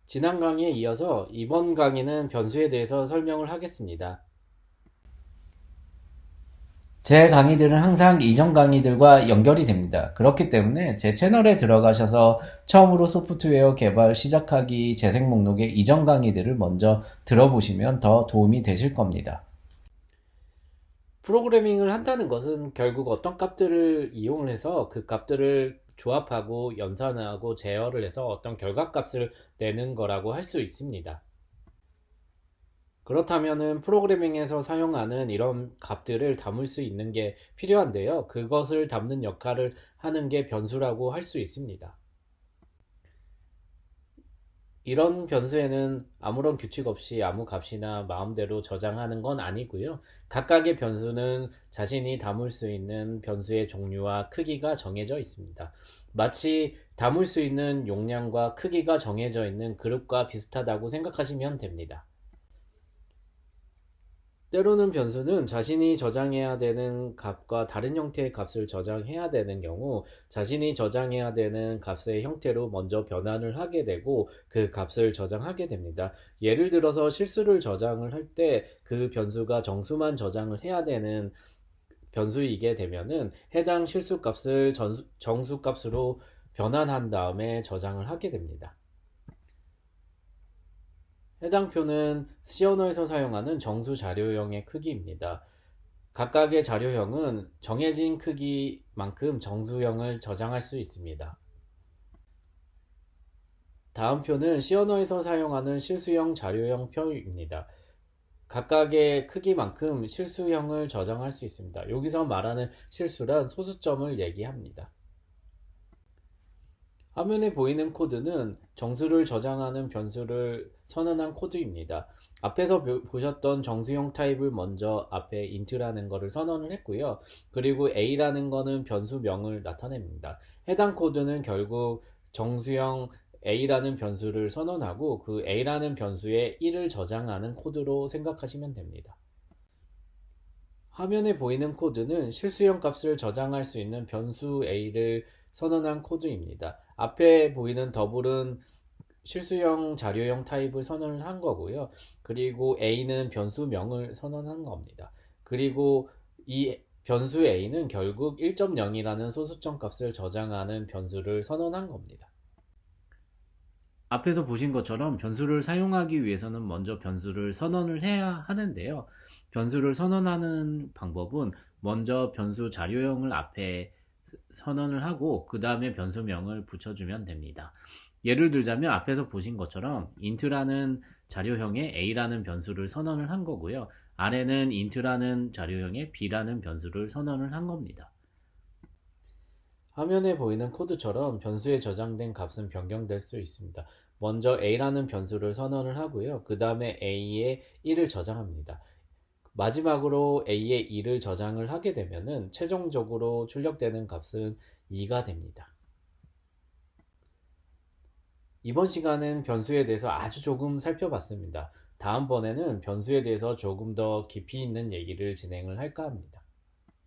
지난 강의에 이어서 이번 강의는 변수에 대해서 설명을 하겠습니다. 제 강의들은 항상 이전 강의들과 연결이 됩니다. 그렇기 때문에 제 채널에 들어가셔서 처음으로 소프트웨어 개발 시작하기 재생 목록의 이전 강의들을 먼저 들어보시면 더 도움이 되실 겁니다. 프로그래밍을 한다는 것은 결국 어떤 값들을 이용을 해서 그 값들을 조합하고 연산하고 제어를 해서 어떤 결과값을 내는 거라고 할 수 있습니다. 그렇다면은 프로그래밍에서 사용하는 이런 값들을 담을 수 있는 게 필요한데요. 그것을 담는 역할을 하는 게 변수라고 할 수 있습니다. 이런 변수에는 아무런 규칙 없이 아무 값이나 마음대로 저장하는 건 아니고요. 각각의 변수는 자신이 담을 수 있는 변수의 종류와 크기가 정해져 있습니다. 마치 담을 수 있는 용량과 크기가 정해져 있는 그룹과 비슷하다고 생각하시면 됩니다. 때로는 변수는 자신이 저장해야 되는 값과 다른 형태의 값을 저장해야 되는 경우 자신이 저장해야 되는 값의 형태로 먼저 변환을 하게 되고 그 값을 저장하게 됩니다. 예를 들어서 실수를 저장을 할 때 그 변수가 정수만 저장을 해야 되는 변수이게 되면은 해당 실수 값을 정수 값으로 변환한 다음에 저장을 하게 됩니다. 해당 표는 C 언어에서 사용하는 정수 자료형의 크기입니다. 각각의 자료형은 정해진 크기만큼 정수형을 저장할 수 있습니다. 다음 표는 C 언어에서 사용하는 실수형 자료형 표입니다. 각각의 크기만큼 실수형을 저장할 수 있습니다. 여기서 말하는 실수란 소수점을 얘기합니다. 화면에 보이는 코드는 정수를 저장하는 변수를 선언한 코드입니다. 앞에서 보셨던 정수형 타입을 먼저 앞에 int라는 거를 선언을 했고요. 그리고 a라는 거는 변수명을 나타냅니다. 해당 코드는 결국 정수형 a라는 변수를 선언하고 그 a라는 변수에 1을 저장하는 코드로 생각하시면 됩니다. 화면에 보이는 코드는 실수형 값을 저장할 수 있는 변수 a를 선언한 코드입니다. 앞에 보이는 더블은 실수형 자료형 타입을 선언을 한 거고요. 그리고 a는 변수명을 선언한 겁니다. 그리고 이 변수 a는 결국 1.0이라는 소수점 값을 저장하는 변수를 선언한 겁니다. 앞에서 보신 것처럼 변수를 사용하기 위해서는 먼저 변수를 선언을 해야 하는데요. 변수를 선언하는 방법은 먼저 변수 자료형을 앞에 선언을 하고 그 다음에 변수명을 붙여주면 됩니다. 예를 들자면 앞에서 보신 것처럼 int라는 자료형에 a라는 변수를 선언을 한 거고요. 아래는 int라는 자료형에 b라는 변수를 선언을 한 겁니다. 화면에 보이는 코드처럼 변수에 저장된 값은 변경될 수 있습니다. 먼저 a라는 변수를 선언을 하고요. 그 다음에 a에 1을 저장합니다. 마지막으로 a에 2를 저장을 하게 되면은 최종적으로 출력되는 값은 2가 됩니다. 이번 시간은 변수에 대해서 아주 조금 살펴봤습니다. 다음번에는 변수에 대해서 조금 더 깊이 있는 얘기를 진행을 할까 합니다.